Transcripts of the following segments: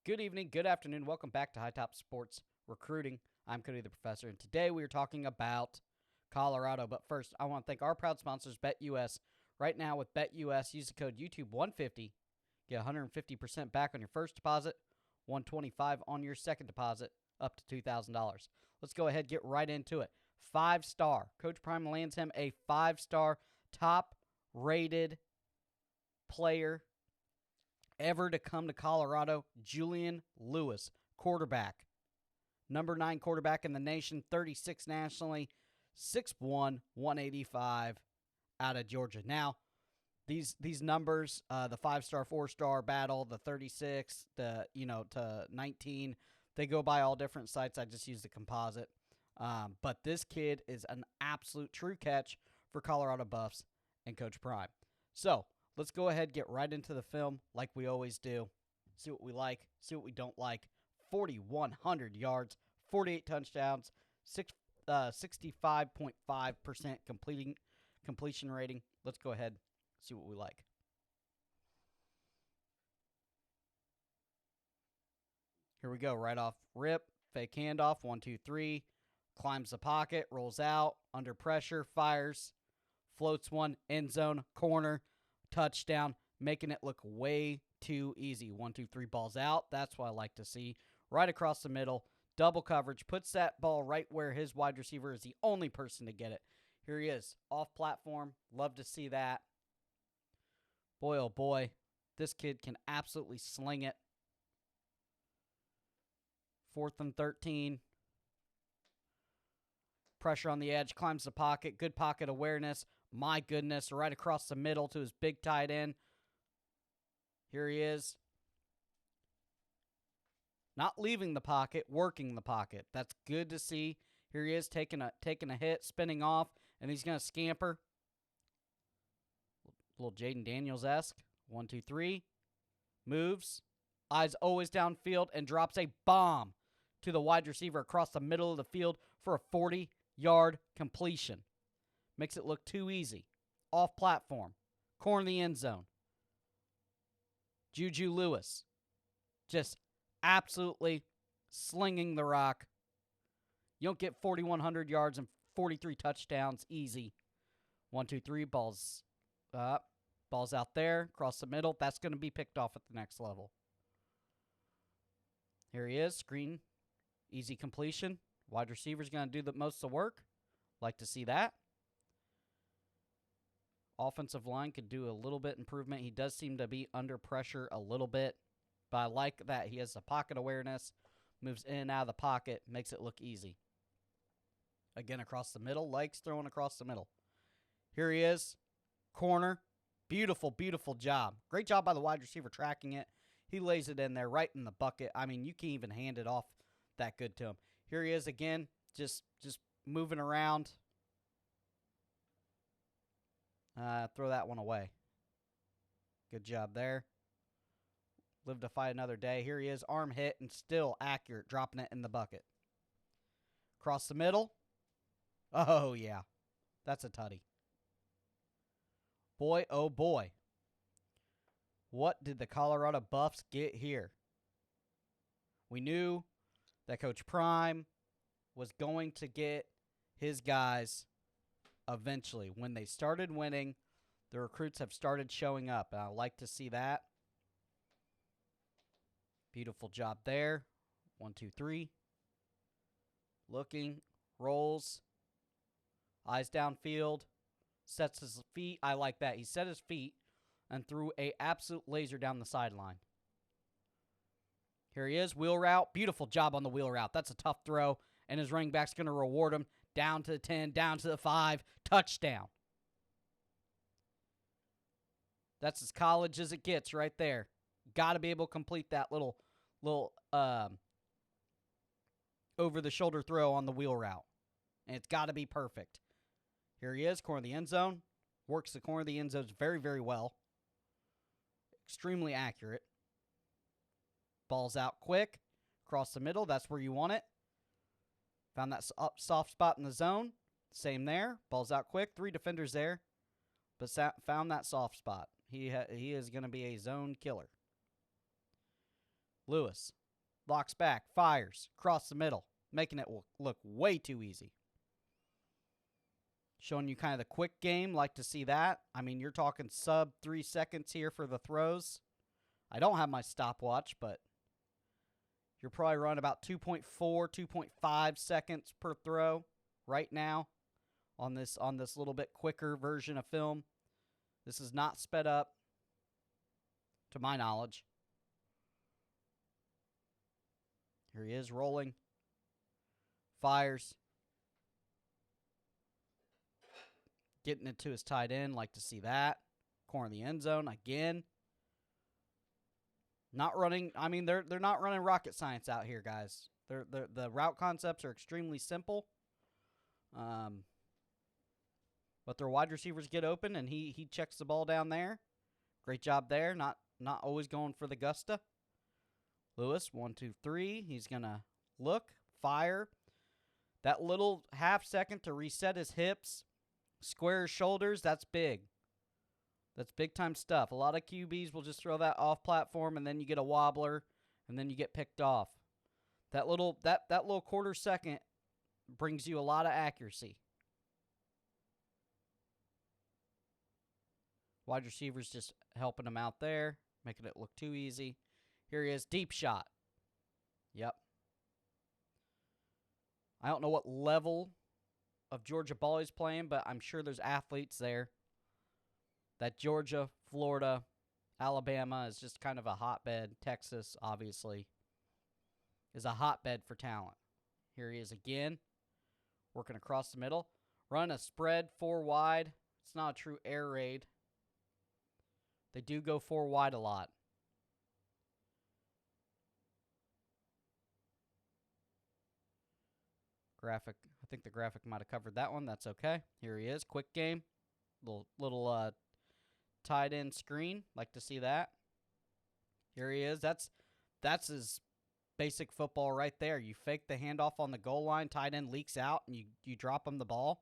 Good evening, good afternoon. Welcome back to High Top Sports Recruiting. I'm Cody the Professor, and today we are talking about Colorado. But first, I want to thank our proud sponsors, BetUS. Right now with BetUS, use the code YouTube150. Get 150% back on your first deposit, $125 on your second deposit, up to $2,000. Let's go ahead and get right into it. 5-star. Coach Prime lands him a 5-star top-rated player ever to come to Colorado, Julian Lewis, quarterback. Number 9 quarterback in the nation, 36 nationally, 6'1", 185 out of Georgia. Now, these numbers, the 5-star, 4-star battle, the 36, to 19, they go by all different sites. I just use the composite. But this kid is an absolute true catch for Colorado Buffs and Coach Prime. So, let's go ahead and get right into the film like we always do. See what we like, see what we don't like. 4,100 yards, 48 touchdowns, 65.5% completion rating. Let's go ahead and see what we like. Here we go, right off rip, fake handoff, 1, 2, 3. Climbs the pocket, rolls out, under pressure, fires, floats one, end zone, corner, touchdown, making it look way too easy. 1, 2, 3 balls out. That's what I like to see. Right across the middle. Double coverage. Puts that ball right where his wide receiver is the only person to get it. Here he is. Off platform. Love to see that. Boy, oh boy. This kid can absolutely sling it. 4th and 13. Pressure on the edge. Climbs the pocket. Good pocket awareness. My goodness, right across the middle to his big tight end. Here he is. Not leaving the pocket, working the pocket. That's good to see. Here he is taking a hit, spinning off, and he's going to scamper. A little Jaden Daniels-esque. 1, 2, 3. Moves. Eyes always downfield and drops a bomb to the wide receiver across the middle of the field for a 40-yard completion. Makes it look too easy. Off platform. Corner the end zone. JUJU Lewis. Just absolutely slinging the rock. You don't get 4,100 yards and 43 touchdowns easy. 1, 2, 3. Balls up. Balls out there. Across the middle. That's going to be picked off at the next level. Here he is. Screen. Easy completion. Wide receiver's going to do the most of the work. Like to see that. Offensive line could do a little bit improvement. He does seem to be under pressure a little bit, but I like that he has the pocket awareness, moves in and out of the pocket, makes it look easy. Again, across the middle, likes throwing across the middle. Here he is, corner. Beautiful, beautiful job. Great job by the wide receiver tracking it. He lays it in there right in the bucket. I mean, you can't even hand it off that good to him. Here he is again, just moving around. Throw that one away. Good job there. Live to fight another day. Here he is, arm hit and still accurate, dropping it in the bucket. Across the middle. Oh, yeah. That's a tutty. Boy, oh boy. What did the Colorado Buffs get here? We knew that Coach Prime was going to get his guys eventually. When they started winning, the recruits have started showing up, and I like to see that. Beautiful job there. 1, 2, 3. Looking, rolls, eyes downfield, sets his feet. I like that. He set his feet and threw a absolute laser down the sideline. Here he is, wheel route. Beautiful job on the wheel route. That's a tough throw, and his running back's going to reward him. Down to the 10, down to the 5, touchdown. That's as college as it gets right there. Got to be able to complete that little over-the-shoulder throw on the wheel route. And it's got to be perfect. Here he is, corner of the end zone. Works the corner of the end zone very, very well. Extremely accurate. Ball's out quick. Across the middle, that's where you want it. Found that soft spot in the zone. Same there. Ball's out quick. 3 defenders there. But found that soft spot. He is going to be a zone killer. Lewis locks back, fires, across the middle, making it look way too easy. Showing you kind of the quick game. Like to see that. I mean, you're talking sub 3 seconds here for the throws. I don't have my stopwatch, but you're probably running about 2.4, 2.5 seconds per throw right now on this little bit quicker version of film. This is not sped up, to my knowledge. Here he is rolling. Fires. Getting it to his tight end. Like to see that. Corner of the end zone again. Not running. I mean, they're not running rocket science out here, guys. The route concepts are extremely simple. But their wide receivers get open, and he checks the ball down there. Great job there. Not always going for the gusta. Lewis, 1, 2, 3. He's gonna look, fire. That little half second to reset his hips, square his shoulders. That's big. That's big-time stuff. A lot of QBs will just throw that off platform, and then you get a wobbler, and then you get picked off. That little quarter second brings you a lot of accuracy. Wide receivers just helping him out there, making it look too easy. Here he is, deep shot. Yep. I don't know what level of Georgia ball he's playing, but I'm sure there's athletes there. That Georgia, Florida, Alabama is just kind of a hotbed. Texas, obviously, is a hotbed for talent. Here he is again, working across the middle. Run a spread 4 wide. It's not a true air raid. They do go 4 wide a lot. Graphic. I think the graphic might have covered that one. That's okay. Here he is. Quick game. Little tight end screen. Like to see that. Here he is. That's his basic football right there. You fake the handoff on the goal line. Tight end leaks out, and you drop him the ball.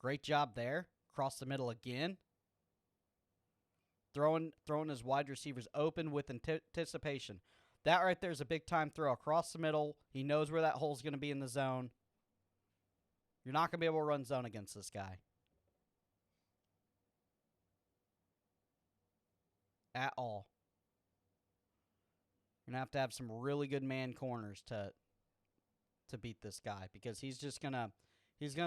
Great job there. Across the middle again. Throwing his wide receivers open with anticipation. That right there is a big-time throw across the middle. He knows where that hole's going to be in the zone. You're not going to be able to run zone against this guy. At all. You're going to have some really good man corners to beat this guy, because he's gonna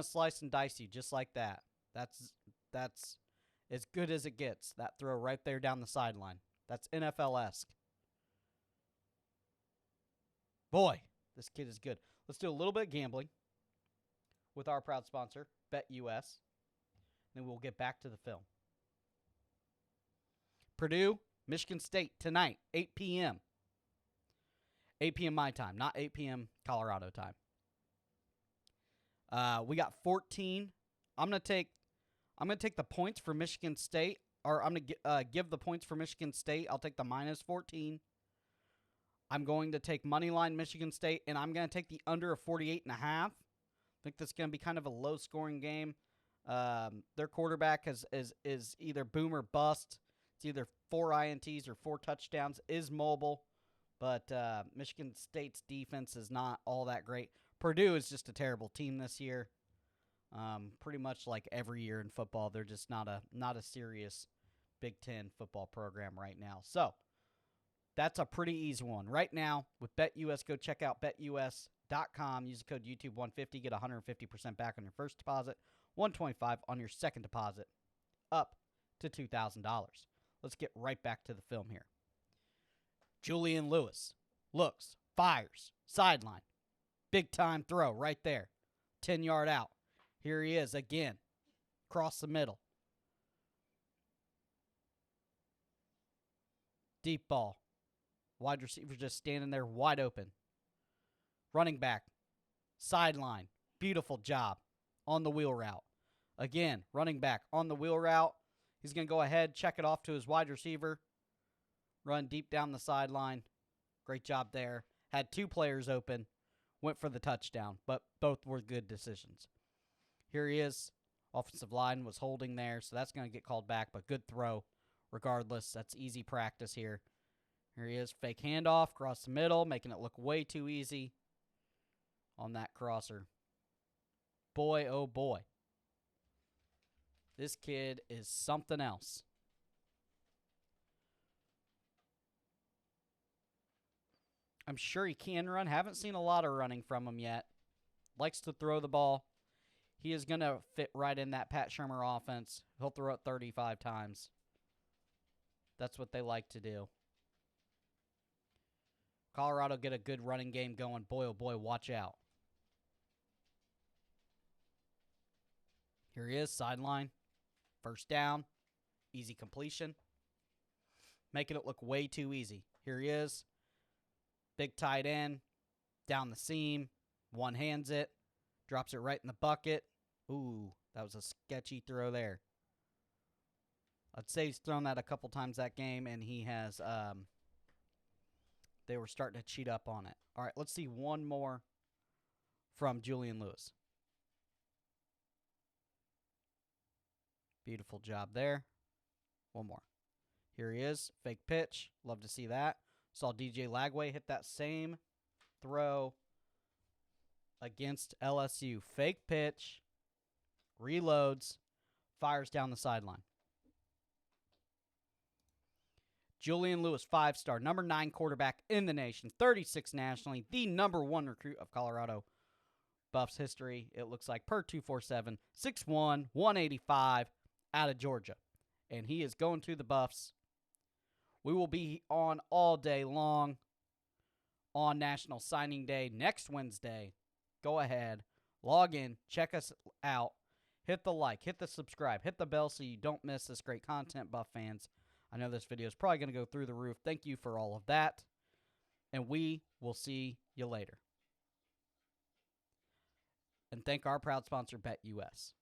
slice and dice you just like that. That's as good as it gets. That throw right there down the sideline. That's NFL-esque. Boy, this kid is good. Let's do a little bit of gambling with our proud sponsor, BetUS. Then we'll get back to the film. Purdue, Michigan State tonight, 8 p.m. 8 p.m. my time, not 8 p.m. Colorado time. We got 14. I'm gonna take the points for Michigan State, or I'm gonna give the points for Michigan State. I'll take the minus 14. I'm going to take moneyline Michigan State, and I'm going to take the under of 48.5. I think that's going to be kind of a low-scoring game. Their quarterback is either boom or bust. It's either 4 INTs or 4 touchdowns. Is mobile, but Michigan State's defense is not all that great. Purdue is just a terrible team this year. Pretty much like every year in football, they're just not a serious Big Ten football program right now. So that's a pretty easy one. Right now, with BetUS, go check out BetUS.com. Use the code YouTube150. Get 150% back on your first deposit, $125 on your second deposit, up to $2,000. Let's get right back to the film here. Julian Lewis looks, fires, sideline. Big-time throw right there. 10-yard out. Here he is again. Across the middle. Deep ball. Wide receiver just standing there wide open. Running back. Sideline. Beautiful job on the wheel route. Again, running back on the wheel route. He's going to go ahead, check it off to his wide receiver. Run deep down the sideline. Great job there. Had 2 players open. Went for the touchdown, but both were good decisions. Here he is. Offensive line was holding there, so that's going to get called back, but good throw regardless. That's easy practice here. Here he is. Fake handoff, across the middle, making it look way too easy on that crosser. Boy, oh boy. This kid is something else. I'm sure he can run. Haven't seen a lot of running from him yet. Likes to throw the ball. He is going to fit right in that Pat Shurmur offense. He'll throw it 35 times. That's what they like to do. Colorado get a good running game going. Boy, oh boy, watch out. Here he is, sideline. First down. Easy completion. Making it look way too easy. Here he is. Big tight end. Down the seam. One hands it. Drops it right in the bucket. Ooh, that was a sketchy throw there. I'd say he's thrown that a couple times that game, and he has, they were starting to cheat up on it. All right, let's see one more from Julian Lewis. Beautiful job there. One more. Here he is. Fake pitch. Love to see that. Saw DJ Lagway hit that same throw against LSU. Fake pitch. Reloads. Fires down the sideline. Julian Lewis, 5-star, number 9 quarterback in the nation, 36 nationally, the number 1 recruit of Colorado Buffs history. It looks like per 247, 6'1", 185, out of Georgia. And he is going to the Buffs. We will be on all day long on National Signing Day next Wednesday. Go ahead, log in, check us out, hit the like, hit the subscribe, hit the bell so you don't miss this great content, Buff fans. I know this video is probably going to go through the roof. Thank you for all of that. And we will see you later. And thank our proud sponsor, BetUS.